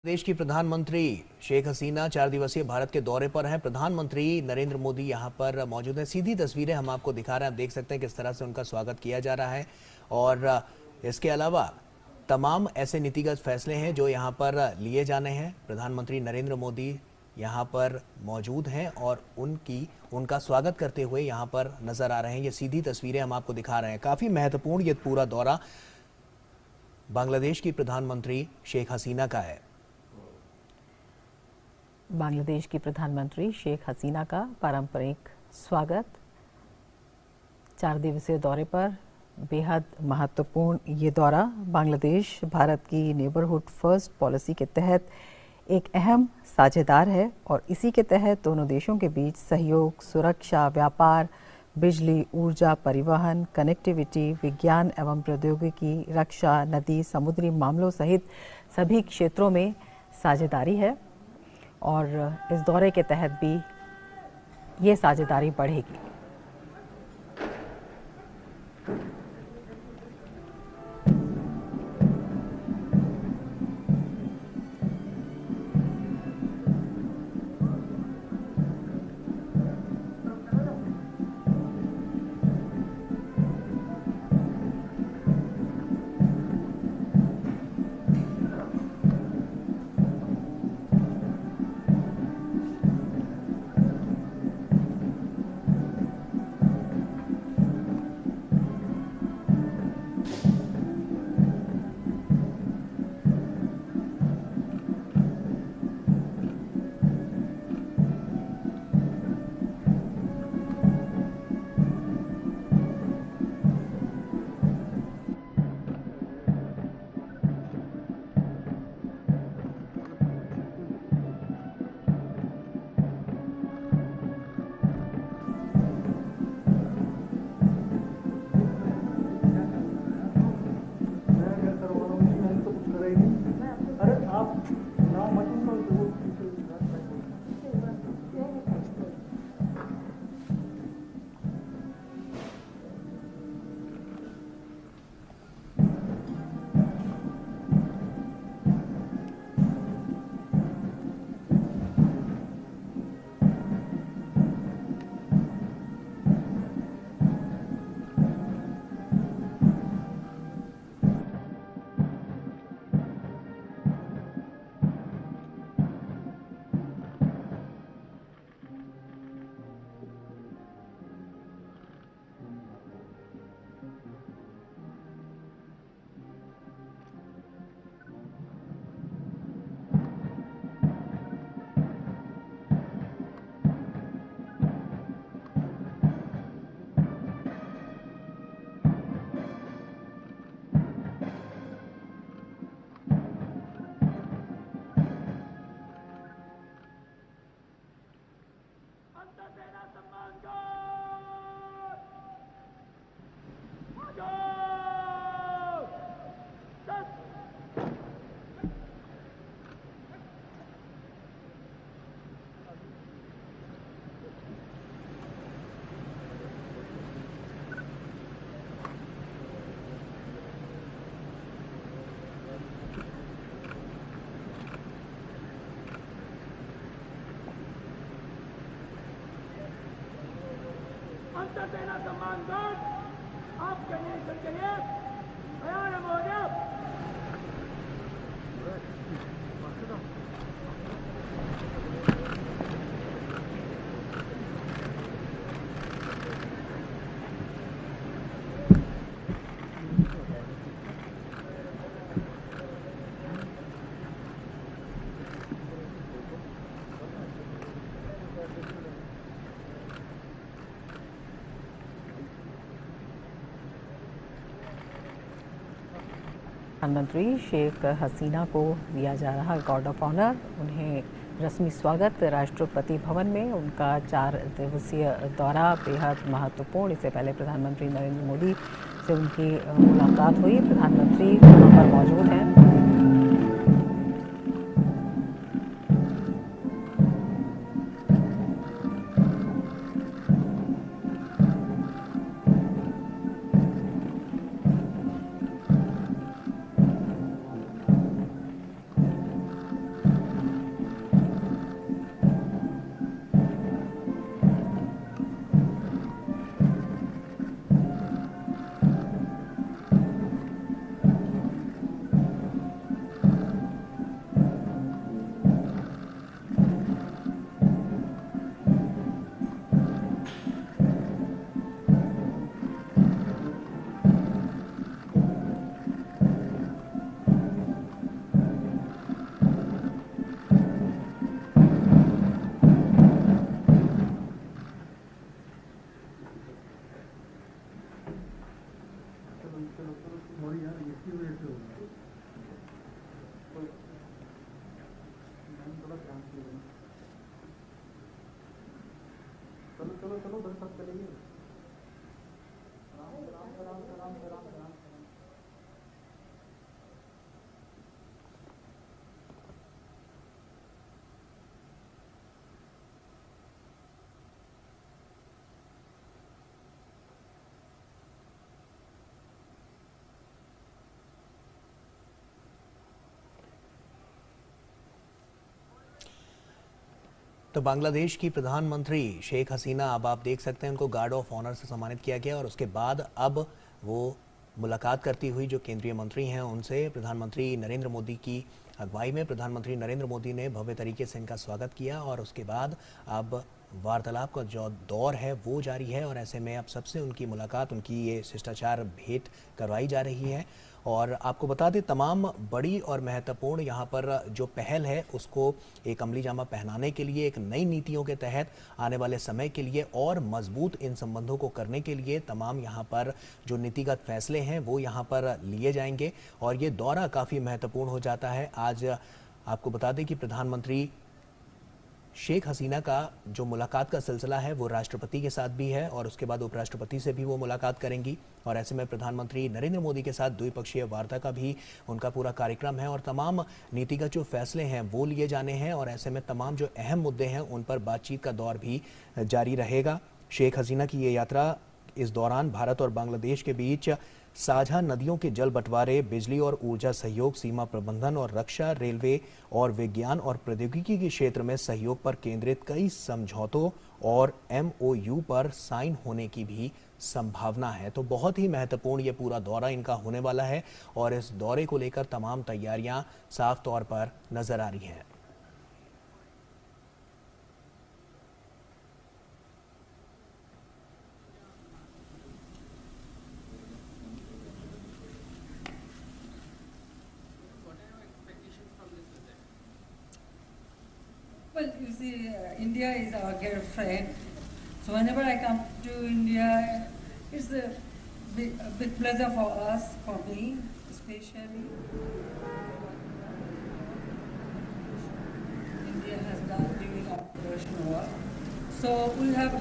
देश की प्रधानमंत्री शेख हसीना 4 दिवसीय भारत के दौरे पर हैं। प्रधानमंत्री नरेंद्र मोदी यहां पर मौजूद हैं। सीधी तस्वीरें हम आपको दिखा रहे हैं। आप देख सकते हैं किस तरह से उनका स्वागत किया जा रहा है और इसके अलावा तमाम ऐसे नीतिगत फैसले हैं जो यहां पर लिए जाने हैं। प्रधानमंत्री नरेंद्र मोदी यहां पर मौजूद हैं और उनका स्वागत करते हुए यहां पर नजर आ रहे हैं। ये सीधी तस्वीरें हम आपको दिखा रहे हैं। काफी महत्वपूर्ण ये पूरा दौरा बांग्लादेश की प्रधानमंत्री शेख हसीना का है। बांग्लादेश की प्रधानमंत्री शेख हसीना का पारंपरिक स्वागत। 4 दिवसीय दौरे पर बेहद महत्वपूर्ण ये दौरा बांग्लादेश भारत की नेबरहुड फर्स्ट पॉलिसी के तहत एक अहम साझेदार है और इसी के तहत दोनों देशों के बीच सहयोग, सुरक्षा, व्यापार, बिजली, ऊर्जा, परिवहन, कनेक्टिविटी, विज्ञान एवं प्रौद्योगिकी, रक्षा, नदी, समुद्री मामलों सहित सभी क्षेत्रों में साझेदारी है और इस दौरे के तहत भी ये साझेदारी बढ़ेगी। सेना सम्मान गार्ड आपके नेशन के लिए तैयार है महोदय। प्रधानमंत्री शेख हसीना को दिया जा रहा गार्ड ऑफ ऑनर। उन्हें रस्मी स्वागत राष्ट्रपति भवन में। उनका 4 दिवसीय दौरा बेहद महत्वपूर्ण। इससे पहले प्रधानमंत्री नरेंद्र मोदी से उनकी मुलाकात हुई। प्रधानमंत्री वहाँ पर मौजूद हैं। तो बांग्लादेश की प्रधानमंत्री शेख हसीना, अब आप देख सकते हैं उनको गार्ड ऑफ ऑनर से सम्मानित किया गया और उसके बाद अब वो मुलाकात करती हुई जो केंद्रीय मंत्री हैं उनसे प्रधानमंत्री नरेंद्र मोदी की अगुवाई में प्रधानमंत्री नरेंद्र मोदी ने भव्य तरीके से इनका स्वागत किया और उसके बाद अब वार्तालाप का जो दौर है वो जारी है और ऐसे में अब सबसे उनकी मुलाकात, उनकी ये शिष्टाचार भेंट करवाई जा रही है। और आपको बता दें तमाम बड़ी और महत्वपूर्ण यहाँ पर जो पहल है उसको एक अमली जामा पहनाने के लिए, एक नई नीतियों के तहत आने वाले समय के लिए और मजबूत इन संबंधों को करने के लिए तमाम यहाँ पर जो नीतिगत फैसले हैं वो यहाँ पर लिए जाएंगे और ये दौरा काफ़ी महत्वपूर्ण हो जाता है। आज आपको बता दें कि प्रधानमंत्री शेख हसीना का जो मुलाकात का सिलसिला है वो राष्ट्रपति के साथ भी है और उसके बाद उपराष्ट्रपति से भी वो मुलाकात करेंगी और ऐसे में प्रधानमंत्री नरेंद्र मोदी के साथ द्विपक्षीय वार्ता का भी उनका पूरा कार्यक्रम है और तमाम नीतिगत जो फैसले हैं वो लिए जाने हैं और ऐसे में तमाम जो अहम मुद्दे हैं उन पर बातचीत का दौर भी जारी रहेगा। शेख हसीना की ये यात्रा इस दौरान भारत और बांग्लादेश के बीच साझा नदियों के जल बंटवारे, बिजली और ऊर्जा सहयोग, सीमा प्रबंधन और रक्षा, रेलवे और विज्ञान और प्रौद्योगिकी के क्षेत्र में सहयोग पर केंद्रित कई समझौतों और MOU पर साइन होने की भी संभावना है। तो बहुत ही महत्वपूर्ण ये पूरा दौरा इनका होने वाला है और इस दौरे को लेकर तमाम तैयारियां साफ तौर पर नजर आ रही हैं। Well, you see, India is our dear friend. So whenever I come to India, it's a big pleasure for us, for me, especially. India has done during Operation War. So we have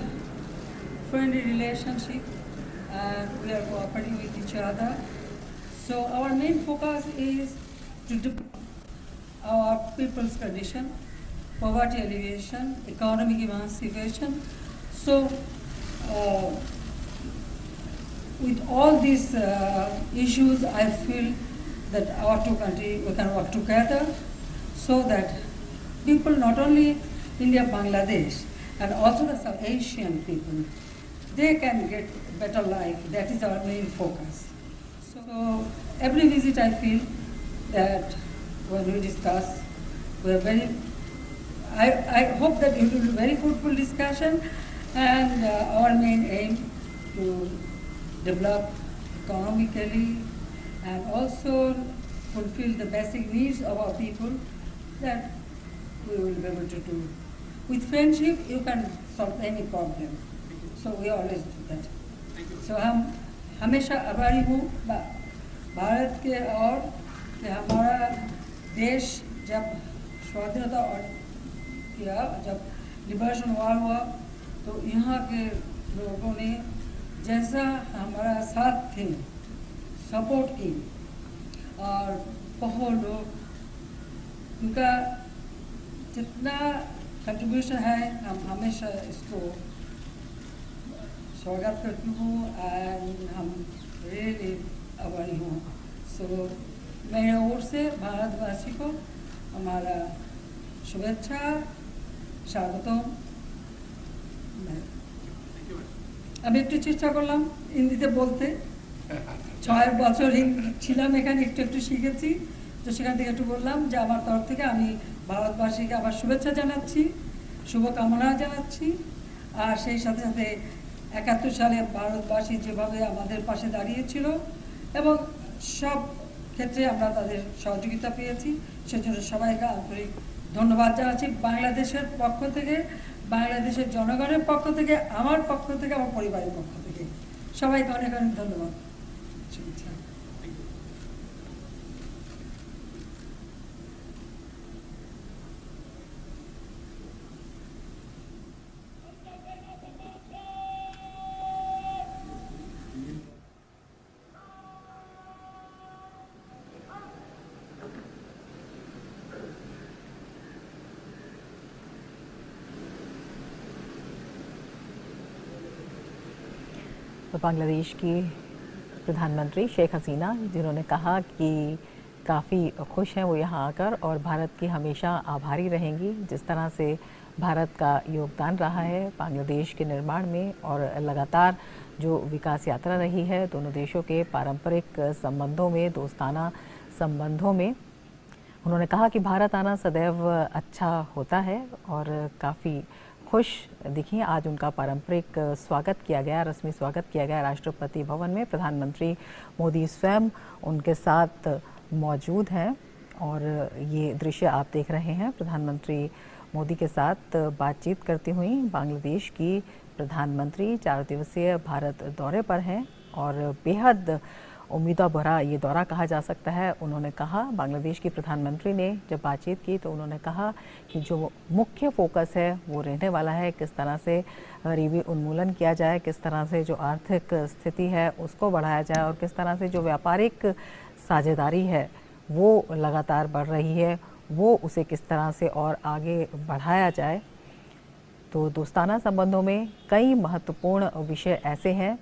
friendly relationship and we are cooperating with each other. So our main focus is to develop our people's condition, poverty alleviation, economic emancipation. So, with all these issues, I feel that our two countries, we can work together so that people, not only India, Bangladesh, and also the South Asian people, they can get better life. That is our main focus. So, every visit I feel that when we discuss, we are very I hope that it will be very fruitful discussion and our main aim to develop economically and also fulfill the basic needs of our people that we will be able to do. With friendship, you can solve any problem. So we always do that. So हम हमेशा आभारी हूँ भारत के और कि हमारा देश जब स्वाधीनता और किया, जब लिबरेशन वॉर हुआ तो यहाँ के लोगों ने जैसा हमारा साथ थे, सपोर्ट की और बहुत लोग उनका जितना कंट्रीब्यूशन है हम हमेशा इसको स्वागत करती हूँ एंड हम रियली आभारी हूँ। सो मेरे ओर से भारतवासी को हमारा शुभेच्छा, স্বাগতম। আমি একটু চেষ্টা করলাম হিন্দিতে বলতে, 6 বছর ছিলাম এখানে, একটু একটু শিখেছি, তো সেখান থেকে একটু বললাম যে আমার তরফ থেকে আমি ভারতবাসীকে আবার শুভেচ্ছা জানাচ্ছি, শুভকামনা জানাচ্ছি। আর সেই সাথে সাথে 71 সালে ভারতবাসী যেভাবে আমাদের পাশে দাঁড়িয়েছিল এবং সব ক্ষেত্রে আমরা তাদের সহযোগিতা পেয়েছি, সেজন্য সবাইকে আন্তরিক ধন্যবাদ জানাচ্ছি বাংলাদেশের পক্ষ থেকে, বাংলাদেশের জনগণের পক্ষ থেকে, আমার পক্ষ থেকে, আমার পরিবারের পক্ষ থেকে সবাইকে অনেক অনেক ধন্যবাদ। बांग्लादेश की प्रधानमंत्री शेख हसीना, जिन्होंने कहा कि काफ़ी खुश हैं वो यहाँ आकर और भारत की हमेशा आभारी रहेंगी, जिस तरह से भारत का योगदान रहा है बांग्लादेश के निर्माण में और लगातार जो विकास यात्रा रही है दोनों देशों के पारंपरिक संबंधों में, दोस्ताना संबंधों में। उन्होंने कहा कि भारत आना सदैव अच्छा होता है और काफ़ी खुश दिखी। आज उनका पारंपरिक स्वागत किया गया, रस्मी स्वागत किया गया राष्ट्रपति भवन में। प्रधानमंत्री मोदी स्वयं उनके साथ मौजूद हैं और ये दृश्य आप देख रहे हैं। प्रधानमंत्री मोदी के साथ बातचीत करती हुई बांग्लादेश की प्रधानमंत्री 4 दिवसीय भारत दौरे पर हैं और बेहद उम्मीदों भरा ये दौरा कहा जा सकता है। उन्होंने कहा, बांग्लादेश की प्रधानमंत्री ने जब बातचीत की तो उन्होंने कहा कि जो मुख्य फोकस है वो रहने वाला है किस तरह से गरीबी उन्मूलन किया जाए, किस तरह से जो आर्थिक स्थिति है उसको बढ़ाया जाए और किस तरह से जो व्यापारिक साझेदारी है वो लगातार बढ़ रही है वो उसे किस तरह से और आगे बढ़ाया जाए। तो दोस्ताना संबंधों में कई महत्वपूर्ण विषय ऐसे हैं